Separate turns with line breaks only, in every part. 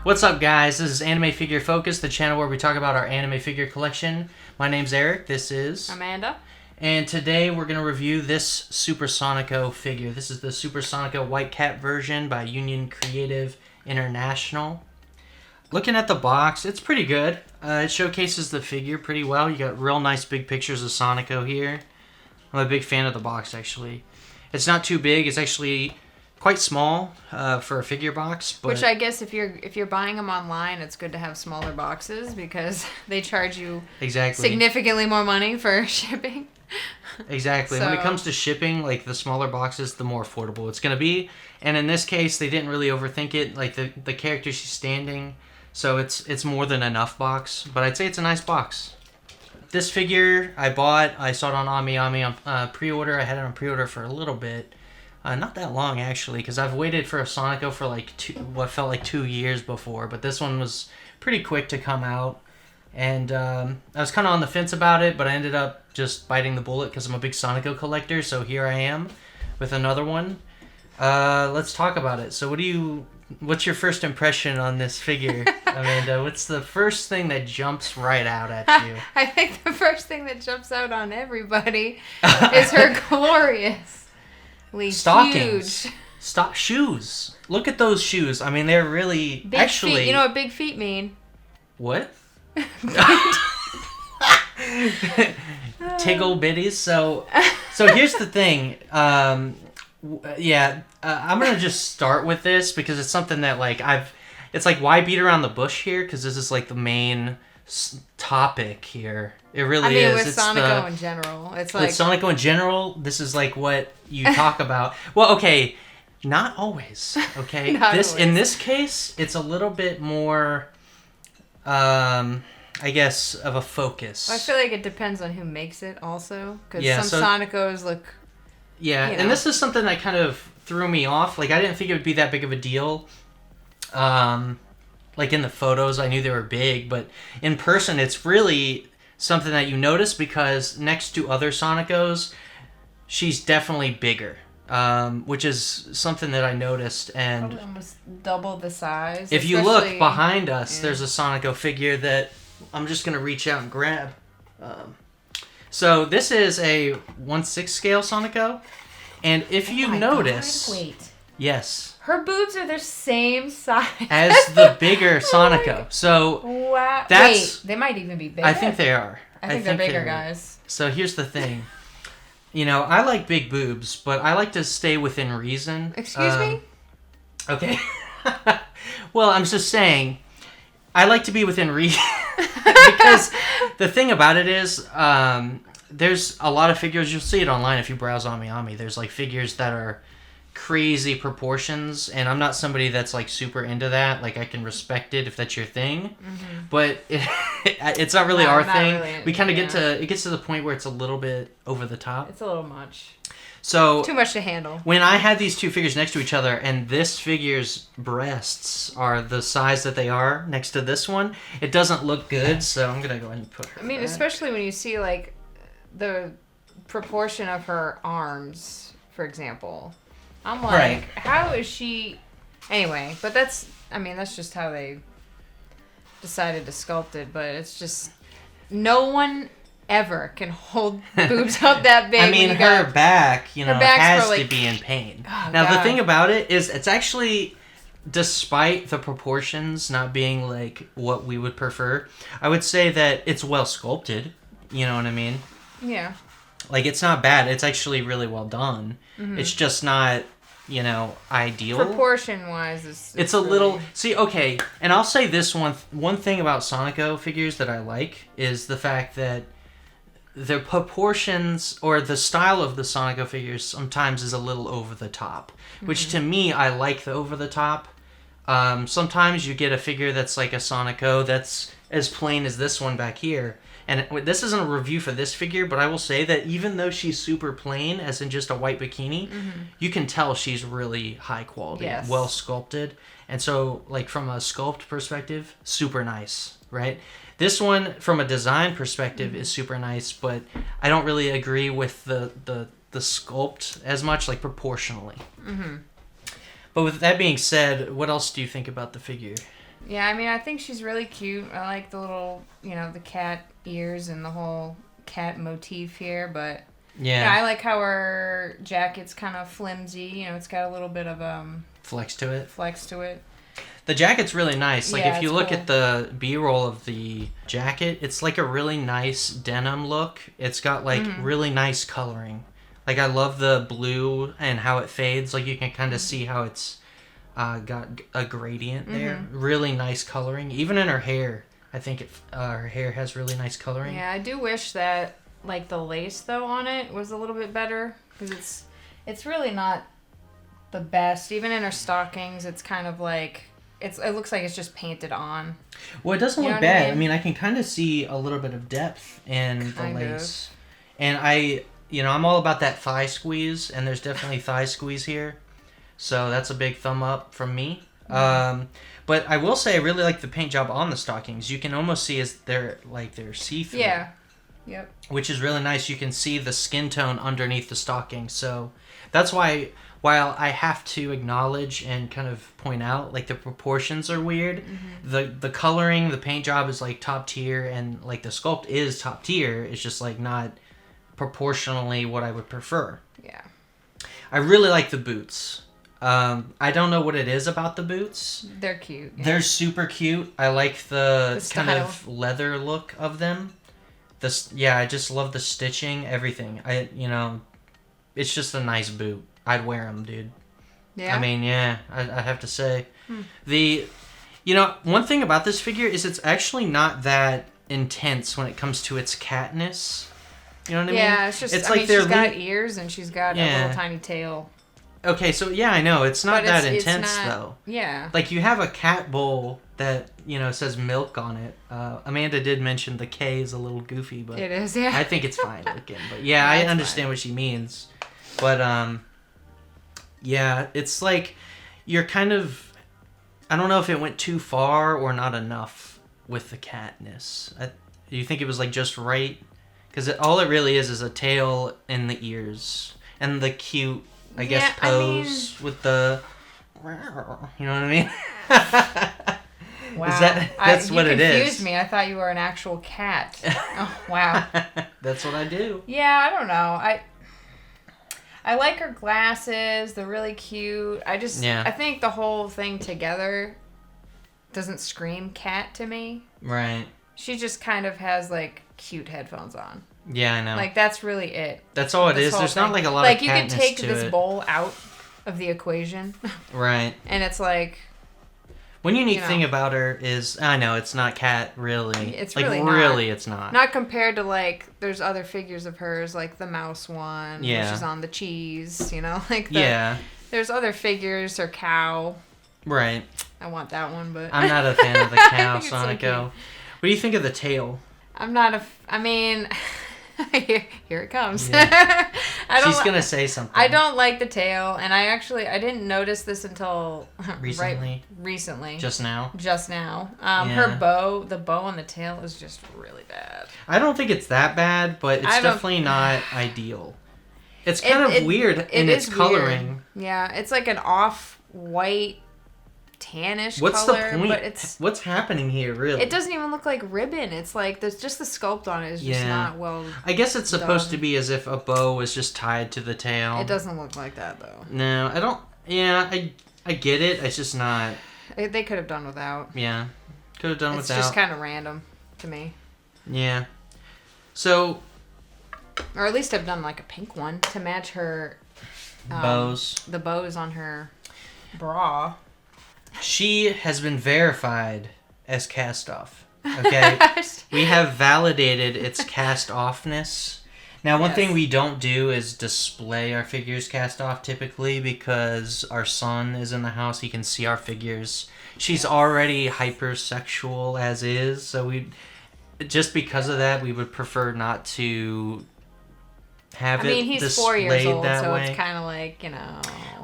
What's up, guys? This is Anime Figure Focus, the channel where we talk about our anime figure collection. My name's Eric. This is
Amanda.
And today we're going to review this Super Sonico figure. This is the Super Sonico White Cat version by Union Creative International. Looking at the box, it's pretty good. It showcases the figure pretty well. You got real nice big pictures of Sonico here. I'm a big fan of the box, actually. It's not too big. It's actually quite small for a figure box. But
Which I guess if you're buying them online, it's good to have smaller boxes because they charge you significantly more money for shipping.
Exactly.
So,
when it comes to shipping, like the smaller boxes, the more affordable it's going to be. And in this case, they didn't really overthink it. Like the character, she's standing, so it's more than enough box. But I'd say it's a nice box. This figure I bought. I saw it on AmiAmi on pre-order. I had it on pre-order for a little bit. Not that long, actually, because I've waited for a Sonico for like what felt like 2 years before. But this one was pretty quick to come out. And I was kind of on the fence about it, but I ended up just biting the bullet because I'm a big Sonico collector. So here I am with another one. Let's talk about it. So what's your first impression on this figure, Amanda? What's the first thing that jumps right out at you?
I think the first thing that jumps out on everybody is her gloriously
Stockings.
huge.
Shoes. Look at those shoes. I mean, they're really
Big feet. You know what big feet mean?
What? Tiggle bitties. So here's the thing. I'm gonna just start with this because it's something that it's like, why beat around the bush here? Because this is like the main topic here. It really is.
With Sonico in general, it's like
with Sonico in general. This is like what you talk about. Well, okay, not always. Okay, in this case, it's a little bit more. I guess of a focus.
I feel like it depends on who makes it also, because some Sonicos look.
Yeah, and this is something that kind of threw me off. Like, I didn't think it would be that big of a deal. Like in the photos, I knew they were big, but in person, it's really something that you notice because next to other Sonicos, she's definitely bigger. Which is something that I noticed, and
probably almost double the size.
If you look behind us, there's a Sonico figure that I'm just gonna reach out and grab. So this is a 1/6 scale Sonico, and if you notice, yes,
her boobs are the same size
as the bigger Sonico. So
wow, they might even be bigger.
I think they are.
I think they're bigger, guys.
So here's the thing. You know, I like big boobs, but I like to stay within reason.
Excuse me?
Okay. Well, I'm just saying, I like to be within reason. Because the thing about it is, there's a lot of figures, you'll see it online if you browse AmiAmi. There's like figures that are crazy proportions, and I'm not somebody that's like super into that. Like, I can respect it if that's your thing, but it's not really our thing. Really, we kind of it gets to the point where it's a little bit over the top.
It's a little much.
So
too much to handle. When
I had these two figures next to each other, and this figure's breasts are the size that they are next to this one, it doesn't look good. So I'm gonna go ahead and put her.
I mean, especially when you see like the proportion of her arms, for example. I'm like, how is she? Anyway, but that's just how they decided to sculpt it. But it's just no one ever can hold boobs up that big.
I mean, her back, has to be in pain.
Oh,
now,
God.
The thing about it is, it's actually, despite the proportions not being like what we would prefer, I would say that it's well sculpted. You know what I mean?
Yeah.
Like, it's not bad. It's actually really well done.
Mm-hmm.
It's just not, ideal.
Proportion-wise,
it's a really... little... See, okay, and I'll say this one thing about Sonico figures that I like is the fact that the proportions or the style of the Sonico figures sometimes is a little over the top, which to me, I like the over the top. Sometimes you get a figure that's like a Sonico that's as plain as this one back here. And this isn't a review for this figure, but I will say that even though she's super plain, as in just a white bikini, you can tell she's really high quality, well sculpted. And so, like, from a sculpt perspective, super nice, right? This one, from a design perspective, is super nice, but I don't really agree with the sculpt as much, like, proportionally. But with that being said, what else do you think about the figure?
Yeah, I mean, I think she's really cute. I like the little, the cat ears and the whole cat motif here, but
Yeah.
I like how her jacket's kind of flimsy. It's got a little bit of
Flex to it.
flex to it.
The jacket's really nice. Like,
Yeah,
if you
it's
look
cool.
at the B-roll of the jacket, it's like a really nice denim look. It's got, like, really nice coloring. Like, I love the blue and how it fades. Like, you can kind of see how it's got a gradient there. Really nice coloring. Even in her hair, I think her hair has really nice coloring.
Yeah, I do wish that, like, the lace, though, on it was a little bit better. Because it's really not the best. Even in her stockings, it's kind of like... It looks like it's just painted on.
Well, it doesn't look bad. I mean, I can kind of see a little bit of depth in the lace. And I'm all about that thigh squeeze, and there's definitely thigh squeeze here. So that's a big thumb up from me. But I will say I really like the paint job on the stockings. You can almost see they're see-through.
Yeah. Yep.
Which is really nice. You can see the skin tone underneath the stocking. So that's why, while I have to acknowledge and kind of point out, like, the proportions are weird, the coloring, the paint job is, like, top tier, and, like, the sculpt is top tier. It's just, like, not proportionally what I would prefer.
Yeah.
I really like the boots. I don't know what it is about the boots.
They're cute. Yeah.
They're super cute. I like the kind
style.
of leather look of them. I just love the stitching, everything. It's just a nice boot. I'd wear them, dude.
Yeah.
I mean, I have to say. One thing about this figure is it's actually not that intense when it comes to its catness. You know what I mean?
Yeah, it's just, she's got ears and she's got a little tiny tail.
Okay, so I know. It's not that intense, though.
Yeah.
Like, you have a cat bowl that, says milk on it. Amanda did mention the K is a little goofy, but...
It is, yeah.
I think it's fine looking. But, I understand what she means. But, it's like you're kind of... I don't know if it went too far or not enough with the catness. Do you think it was, like, just right? Because all it really is a tail and the ears. And the cute... I guess pose with the, you know what I mean?
Wow,
that's what it is.
You confused me. I thought you were an actual cat. Oh wow.
That's what I do.
Yeah, I don't know. I like her glasses. They're really cute. I think the whole thing together doesn't scream cat to me.
Right.
She just kind of has like cute headphones on.
Yeah, I know.
Like, that's really it.
That's all it is. There's not, like, a lot of catness to it.
Like, you could take this bowl out of the equation.
Right.
And it's like...
One unique thing about her is... I know, it's not cat, really.
It's
like,
really not.
Really, it's not.
Not compared to, like, there's other figures of hers, like the mouse one.
Yeah.
Which is on the cheese, Like, there's other figures, her cow.
Right.
I want that one, but...
I'm not a fan of the cow, Sonico.
So
what do you think of the tail?
I'm not I mean... Here it comes.
Yeah. She's gonna say something.
I don't like the tail, and I didn't notice this until
recently. Just now.
Her bow, the bow on the tail is just really bad.
I don't think it's that bad, but it's definitely not ideal. It's kind of weird in its coloring.
Weird. Yeah, it's like an off-white tannish
What's
color.
the point?
But
what's happening here, really?
It doesn't even look like ribbon. It's like there's just the sculpt on it is just not well.
I guess it's supposed to be as if a bow was just tied to the tail.
It doesn't look like that though.
No, I don't. Yeah, I get it. It's just not.
They could have done without.
Yeah, could have done without.
It's just kind of random to me.
Yeah. So.
Or at least have done like a pink one to match her.
Bows.
The bows on her bra.
She has been verified as cast off. Okay? We have validated its cast offness. Now, one thing we don't do is display our figures cast off typically because our son is in the house. He can see our figures. She's already hypersexual as is, so just because of that, we would prefer not to have it
he's
displayed
4 years old,
that
so
way.
It's kind of like,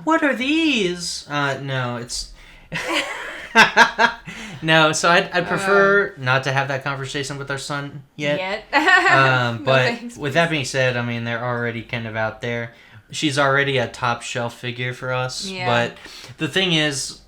What are these? No, it's... No, so I'd prefer not to have that conversation with our son yet. But with that being said, they're already kind of out there. She's already a top shelf figure for us. Yeah. But the thing is,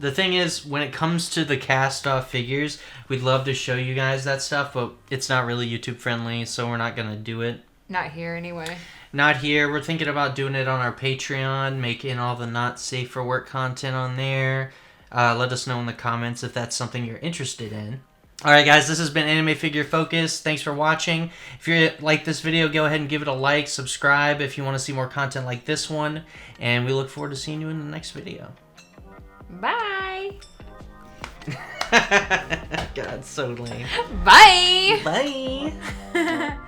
the thing is, when it comes to the cast-off figures, we'd love to show you guys that stuff, but it's not really YouTube friendly, so we're not gonna do it.
Not here anyway.
Not here. We're thinking about doing it on our Patreon, making all the not safe for work content on there. Let us know in the comments if that's something you're interested in. Alright guys, this has been Anime Figure Focus. Thanks for watching. If you like this video, go ahead and give it a like, subscribe if you want to see more content like this one, and we look forward to seeing you in the next video.
Bye.
God, so lame.
Bye.
Bye.